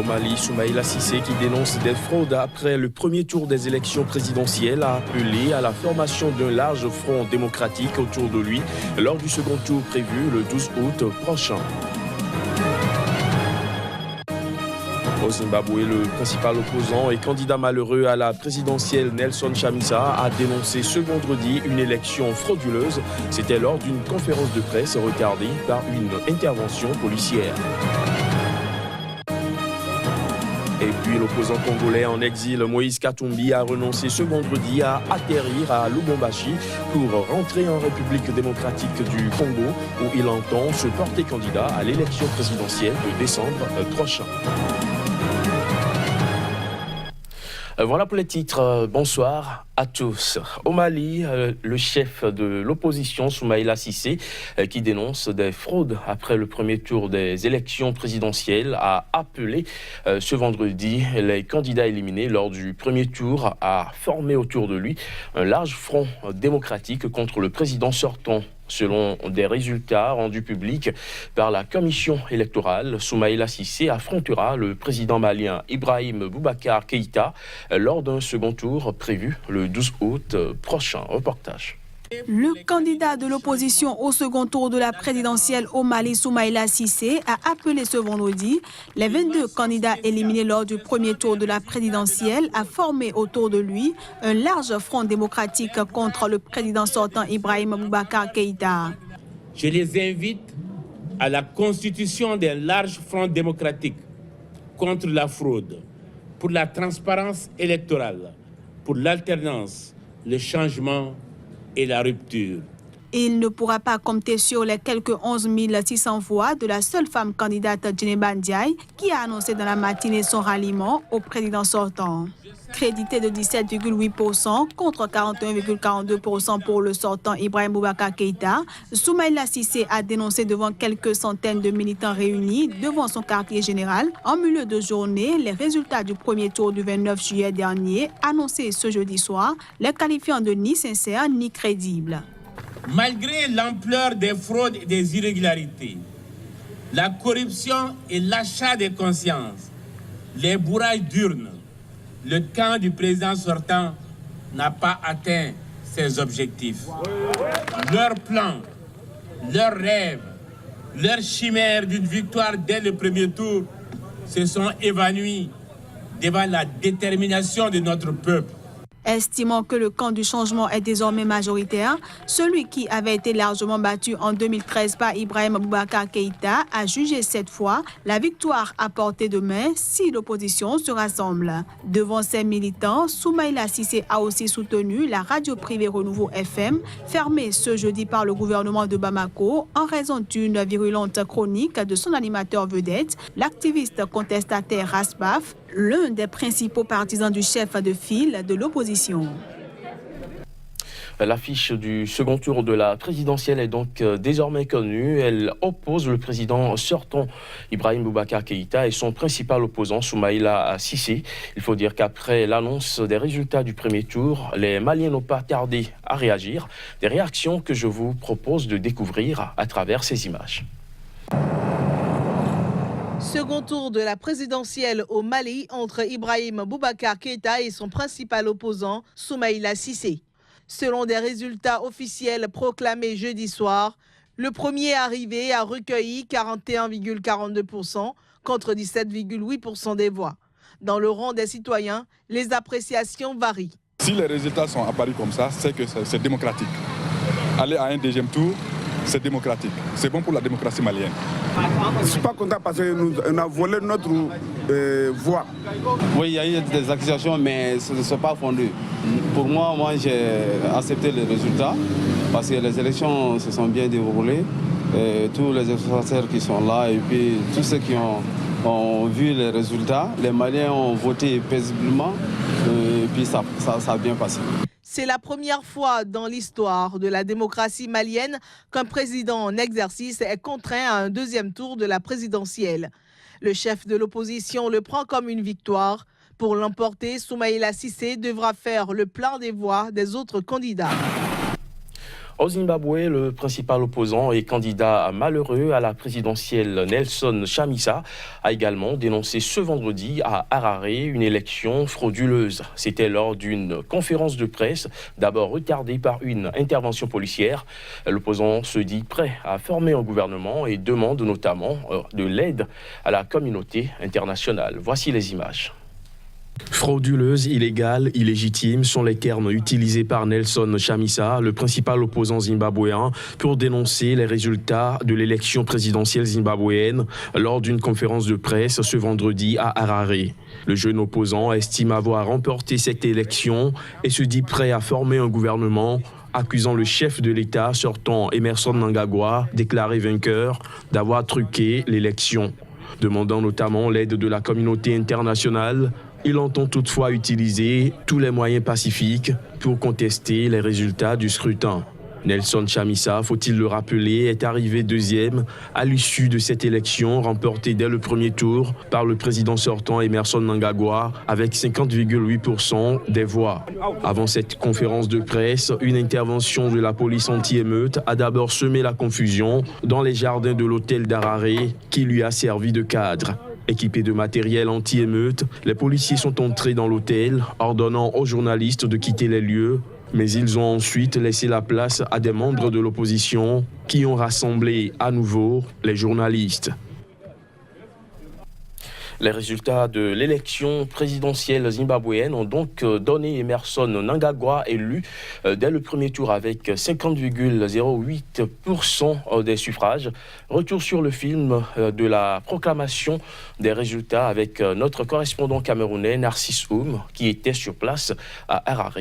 Mali, Soumaïla Cissé, qui dénonce des fraudes après le premier tour des élections présidentielles, a appelé à la formation d'un large front démocratique autour de lui lors du second tour prévu le 12 août prochain. Au Zimbabwe, le principal opposant et candidat malheureux à la présidentielle Nelson Chamisa a dénoncé ce vendredi une élection frauduleuse. C'était lors d'une conférence de presse retardée par une intervention policière. Et puis l'opposant congolais en exil Moïse Katumbi a renoncé ce vendredi à atterrir à Lubumbashi pour rentrer en République démocratique du Congo où il entend se porter candidat à l'élection présidentielle de décembre prochain. Voilà pour les titres. Bonsoir à tous. Au Mali, le chef de l'opposition, Soumaïla Cissé, qui dénonce des fraudes après le premier tour des élections présidentielles, a appelé ce vendredi les candidats éliminés lors du premier tour à former autour de lui un large front démocratique contre le président sortant. Selon des résultats rendus publics par la commission électorale, Soumaïla Cissé affrontera le président malien Ibrahim Boubacar Keïta lors d'un second tour prévu le 12 août prochain. Reportage. Le candidat de l'opposition au second tour de la présidentielle au Mali, Soumaïla Cissé, a appelé ce vendredi les 22 candidats éliminés lors du premier tour de la présidentielle à former autour de lui un large front démocratique contre le président sortant Ibrahim Boubacar Keïta. Je les invite à la constitution d'un large front démocratique contre la fraude, pour la transparence électorale, pour l'alternance, le changement et la rupture. Il ne pourra pas compter sur les quelques 11 600 voix de la seule femme candidate Djeneba Ndiaye qui a annoncé dans la matinée son ralliement au président sortant. Crédité de 17,8% contre 41,42% pour le sortant Ibrahim Boubacar Keïta, Soumaïla Cissé a dénoncé devant quelques centaines de militants réunis devant son quartier général en milieu de journée les résultats du premier tour du 29 juillet dernier, annoncés ce jeudi soir, les qualifiant de ni sincères ni crédibles. Malgré l'ampleur des fraudes et des irrégularités, la corruption et l'achat des consciences, les bourrages d'urnes, le camp du président sortant n'a pas atteint ses objectifs. Leurs plans, leurs rêves, leurs chimères d'une victoire dès le premier tour se sont évanouis devant la détermination de notre peuple. Estimant que le camp du changement est désormais majoritaire, celui qui avait été largement battu en 2013 par Ibrahim Boubacar Keïta a jugé cette fois la victoire à portée de main si l'opposition se rassemble. Devant ses militants, Soumaïla Cissé a aussi soutenu la radio privée Renouveau FM, fermée ce jeudi par le gouvernement de Bamako en raison d'une virulente chronique de son animateur vedette, l'activiste contestataire Rasbaf, l'un des principaux partisans du chef de file de l'opposition. L'affiche du second tour de la présidentielle est donc désormais connue. Elle oppose le président sortant Ibrahim Boubacar Keïta et son principal opposant Soumaïla Cissé. Il faut dire qu'après l'annonce des résultats du premier tour, les Maliens n'ont pas tardé à réagir. Des réactions que je vous propose de découvrir à travers ces images. Second tour de la présidentielle au Mali entre Ibrahim Boubacar Keïta et son principal opposant Soumaïla Cissé. Selon des résultats officiels proclamés jeudi soir, le premier arrivé a recueilli 41,42% contre 17,8% des voix. Dans le rang des citoyens, les appréciations varient. Si les résultats sont apparus comme ça, c'est que c'est démocratique. Aller à un deuxième tour, c'est démocratique. C'est bon pour la démocratie malienne. Je ne suis pas content parce qu'on a volé notre voix. Oui, il y a eu des accusations, mais ce ne sont pas fondées. Pour moi, j'ai accepté les résultats parce que les élections se sont bien déroulées. Tous les observateurs qui sont là et puis tous ceux qui ont vu les résultats, les Maliens ont voté paisiblement et puis ça a bien passé. C'est la première fois dans l'histoire de la démocratie malienne qu'un président en exercice est contraint à un deuxième tour de la présidentielle. Le chef de l'opposition le prend comme une victoire. Pour l'emporter, Soumaïla Cissé devra faire le plein des voix des autres candidats. Au Zimbabwe, le principal opposant et candidat malheureux à la présidentielle Nelson Chamisa a également dénoncé ce vendredi à Harare une élection frauduleuse. C'était lors d'une conférence de presse, d'abord retardée par une intervention policière. L'opposant se dit prêt à former un gouvernement et demande notamment de l'aide à la communauté internationale. Voici les images. Frauduleuse, illégale, illégitime sont les termes utilisés par Nelson Chamisa, le principal opposant zimbabwéen, pour dénoncer les résultats de l'élection présidentielle zimbabwéenne lors d'une conférence de presse ce vendredi à Harare. Le jeune opposant estime avoir remporté cette élection et se dit prêt à former un gouvernement, accusant le chef de l'État sortant Emmerson Mnangagwa, déclaré vainqueur, d'avoir truqué l'élection. Demandant notamment l'aide de la communauté internationale, il entend toutefois utiliser tous les moyens pacifiques pour contester les résultats du scrutin. Nelson Chamisa, faut-il le rappeler, est arrivé deuxième à l'issue de cette élection remportée dès le premier tour par le président sortant Emmerson Mnangagwa avec 50,8% des voix. Avant cette conférence de presse, une intervention de la police anti-émeute a d'abord semé la confusion dans les jardins de l'hôtel d'Harare qui lui a servi de cadre. Équipés de matériel anti-émeute, les policiers sont entrés dans l'hôtel, ordonnant aux journalistes de quitter les lieux, mais ils ont ensuite laissé la place à des membres de l'opposition qui ont rassemblé à nouveau les journalistes. Les résultats de l'élection présidentielle zimbabwéenne ont donc donné Emmerson Mnangagwa élu dès le premier tour avec 50,08% des suffrages. Retour sur le film de la proclamation des résultats avec notre correspondant camerounais Narcisse Oum qui était sur place à Harare.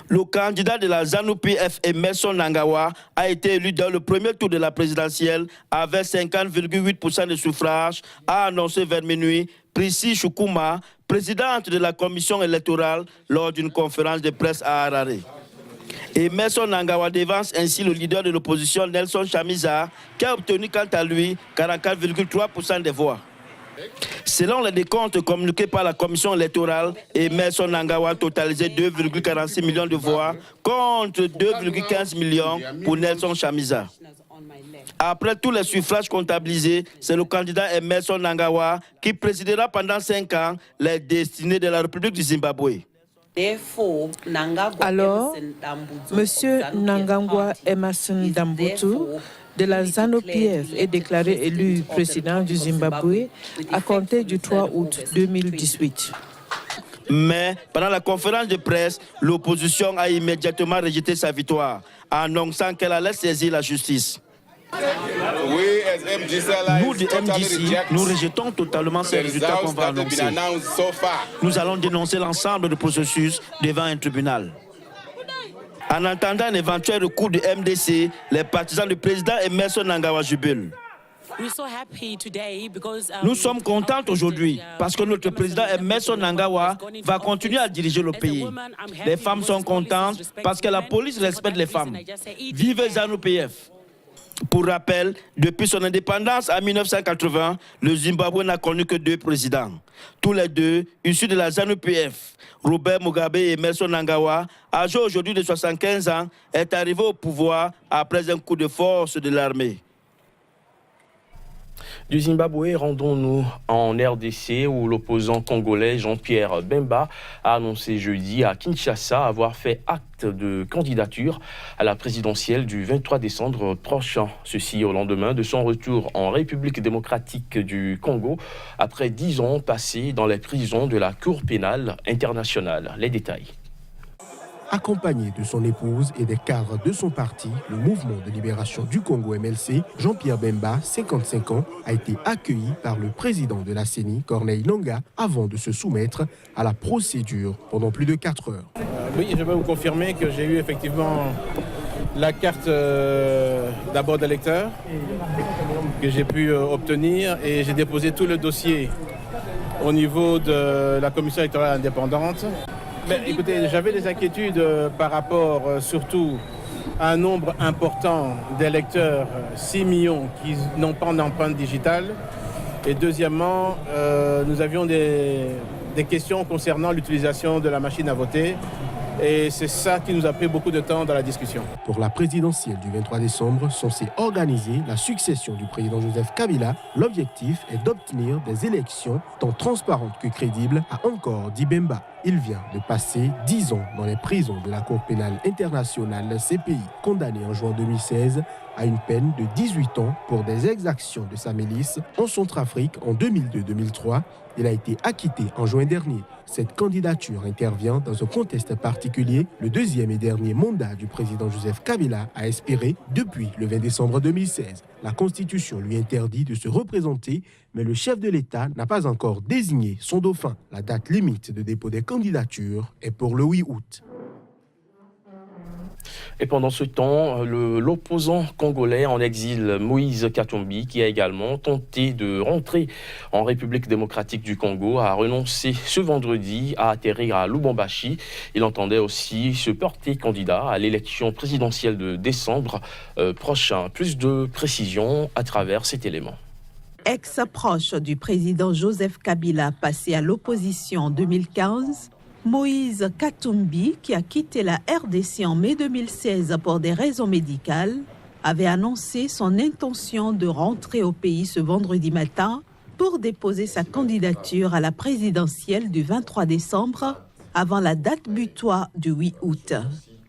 Le candidat de la ZANU-PF, Emmerson Mnangagwa, a été élu dans le premier tour de la présidentielle avec 50,8% de suffrages, a annoncé vers minuit Prissy Chukuma, présidente de la commission électorale, lors d'une conférence de presse à Harare. Emmerson Mnangagwa devance ainsi le leader de l'opposition Nelson Chamisa, qui a obtenu quant à lui 44,3% des voix. Selon les décomptes communiqués par la commission électorale, Emmerson Mnangagwa a totalisé 2,46 millions de voix contre 2,15 millions pour Nelson Chamisa. Après tous les suffrages comptabilisés, c'est le candidat Emmerson Mnangagwa qui présidera pendant 5 ans les destinées de la République du Zimbabwe. Alors, M. Mnangagwa Emmerson Dambutu de la ZANU-PF est déclaré élu président du Zimbabwe à compter du 3 août 2018. Mais pendant la conférence de presse, l'opposition a immédiatement rejeté sa victoire, annonçant qu'elle allait saisir la justice. Nous, de MDC, nous rejetons totalement ces résultats qu'on va annoncer. Nous allons dénoncer l'ensemble du processus devant un tribunal. En entendant un éventuel recours du MDC, les partisans du président Emmerson Mnangagwa jubilent. Nous sommes contents aujourd'hui parce que notre président Emmerson Mnangagwa va continuer à diriger le pays. Les femmes sont contentes parce que la police respecte les femmes. Vive ZANU-PF! Pour rappel, depuis son indépendance en 1980, le Zimbabwe n'a connu que 2 présidents. Tous les deux, issus de la ZANU-PF, Robert Mugabe et Emmerson Mnangagwa, âgé aujourd'hui de 75 ans, est arrivé au pouvoir après un coup de force de l'armée. Du Zimbabwe, rendons-nous en RDC où l'opposant congolais Jean-Pierre Bemba a annoncé jeudi à Kinshasa avoir fait acte de candidature à la présidentielle du 23 décembre prochain. Ceci au lendemain de son retour en République démocratique du Congo après 10 ans passés dans les prisons de la Cour pénale internationale. Les détails. Accompagné de son épouse et des cadres de son parti, le Mouvement de libération du Congo MLC, Jean-Pierre Bemba, 55 ans, a été accueilli par le président de la CENI, Corneille Nangaa, avant de se soumettre à la procédure pendant plus de 4 heures. Oui, je peux vous confirmer que j'ai eu effectivement la carte d'abord d'électeur que j'ai pu obtenir et j'ai déposé tout le dossier au niveau de la commission électorale indépendante. Mais écoutez, j'avais des inquiétudes par rapport surtout à un nombre important d'électeurs, 6 millions, qui n'ont pas d'empreinte digitale. Et deuxièmement, nous avions des questions concernant l'utilisation de la machine à voter. Et c'est ça qui nous a pris beaucoup de temps dans la discussion. Pour la présidentielle du 23 décembre, censée organiser la succession du président Joseph Kabila, l'objectif est d'obtenir des élections tant transparentes que crédibles, a encore dit Bemba. Il vient de passer 10 ans dans les prisons de la Cour pénale internationale CPI, condamné en juin 2016 à une peine de 18 ans pour des exactions de sa milice en Centrafrique en 2002-2003. Il a été acquitté en juin dernier. Cette candidature intervient dans un contexte particulier. Le deuxième et dernier mandat du président Joseph Kabila a expiré depuis le 20 décembre 2016. La Constitution lui interdit de se représenter, mais le chef de l'État n'a pas encore désigné son dauphin. La date limite de dépôt des candidatures est pour le 8 août. Et pendant ce temps, l'opposant congolais en exil Moïse Katumbi, qui a également tenté de rentrer en République démocratique du Congo, a renoncé ce vendredi à atterrir à Lubumbashi. Il entendait aussi se porter candidat à l'élection présidentielle de décembre prochain. Plus de précisions à travers cet élément. Ex-proche du président Joseph Kabila, passé à l'opposition en 2015, Moïse Katumbi, qui a quitté la RDC en mai 2016 pour des raisons médicales, avait annoncé son intention de rentrer au pays ce vendredi matin pour déposer sa candidature à la présidentielle du 23 décembre avant la date butoir du 8 août.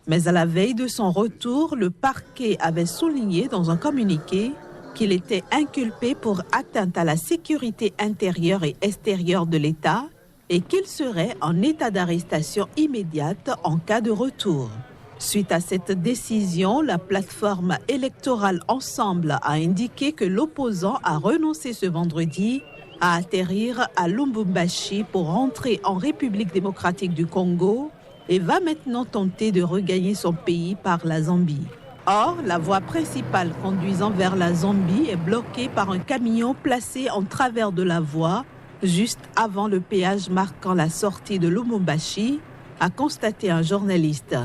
Mais à la veille de son retour, le parquet avait souligné dans un communiqué qu'il était inculpé pour atteinte à la sécurité intérieure et extérieure de l'État et qu'il serait en état d'arrestation immédiate en cas de retour. Suite à cette décision, la plateforme électorale Ensemble a indiqué que l'opposant a renoncé ce vendredi à atterrir à Lubumbashi pour rentrer en République démocratique du Congo et va maintenant tenter de regagner son pays par la Zambie. Or, la voie principale conduisant vers la Zambie est bloquée par un camion placé en travers de la voie juste avant le péage marquant la sortie de Lubumbashi, a constaté un journaliste.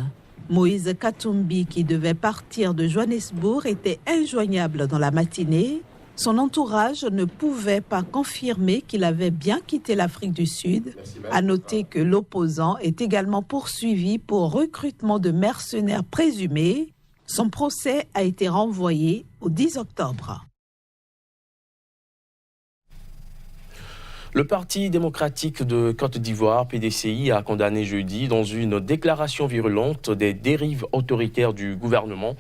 Moïse Katumbi, qui devait partir de Johannesburg, était injoignable dans la matinée. Son entourage ne pouvait pas confirmer qu'il avait bien quitté l'Afrique du Sud. À noter que l'opposant est également poursuivi pour recrutement de mercenaires présumés. Son procès a été renvoyé au 10 octobre. Le Parti démocratique de Côte d'Ivoire, PDCI, a condamné jeudi dans une déclaration virulente des dérives autoritaires du gouvernement,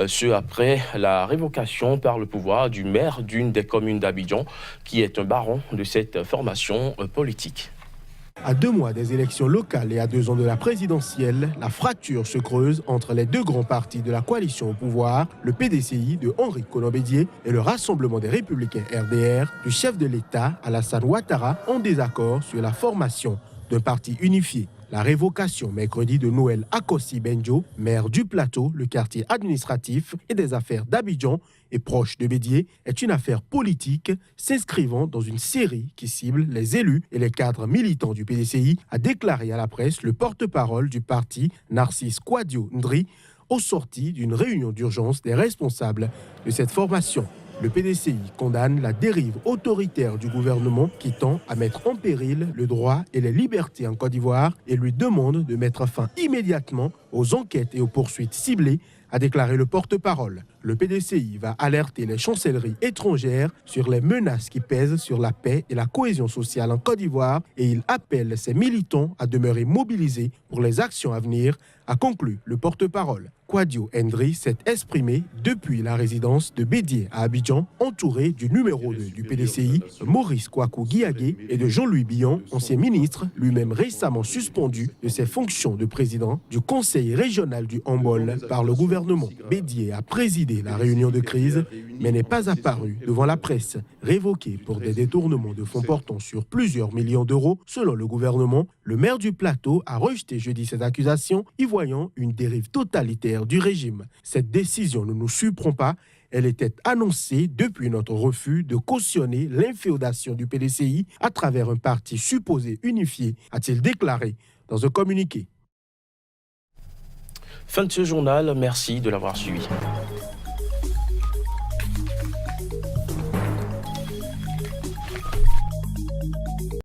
ce après la révocation par le pouvoir du maire d'une des communes d'Abidjan, qui est un baron de cette formation politique. À 2 mois des élections locales et à 2 ans de la présidentielle, la fracture se creuse entre les 2 grands partis de la coalition au pouvoir, le PDCI de Henri Konan Bédié et le Rassemblement des Républicains RDR du chef de l'État Alassane Ouattara, en désaccord sur la formation d'un parti unifié. La révocation mercredi de Noël Akossi Benjo, maire du Plateau, le quartier administratif et des affaires d'Abidjan et proche de Bédié, est une affaire politique s'inscrivant dans une série qui cible les élus et les cadres militants du PDCI, a déclaré à la presse le porte-parole du parti Narcisse Kwadio Ndri au sorti d'une réunion d'urgence des responsables de cette formation. Le PDCI condamne la dérive autoritaire du gouvernement qui tend à mettre en péril le droit et les libertés en Côte d'Ivoire et lui demande de mettre fin immédiatement aux enquêtes et aux poursuites ciblées, a déclaré le porte-parole. Le PDCI va alerter les chancelleries étrangères sur les menaces qui pèsent sur la paix et la cohésion sociale en Côte d'Ivoire et il appelle ses militants à demeurer mobilisés pour les actions à venir, a conclu le porte-parole. Kwadio Ndri s'est exprimé depuis la résidence de Bédié à Abidjan, entouré du numéro 2 du PDCI, Maurice Kwaku Guiagué, et de Jean-Louis Billon, ancien ministre, lui-même récemment suspendu de ses fonctions de président du Conseil régional du handball par le gouvernement. Bédié a présidé la réunion de crise, mais n'est pas apparu devant la presse, révoqué pour des détournements de fonds portant sur plusieurs millions d'euros. Selon le gouvernement, le maire du Plateau a rejeté jeudi ces accusations, y voyant une dérive totalitaire du régime. Cette décision ne nous surprend pas. Elle était annoncée depuis notre refus de cautionner l'inféodation du PDCI à travers un parti supposé unifié, a-t-il déclaré dans un communiqué. Fin de ce journal, merci de l'avoir suivi.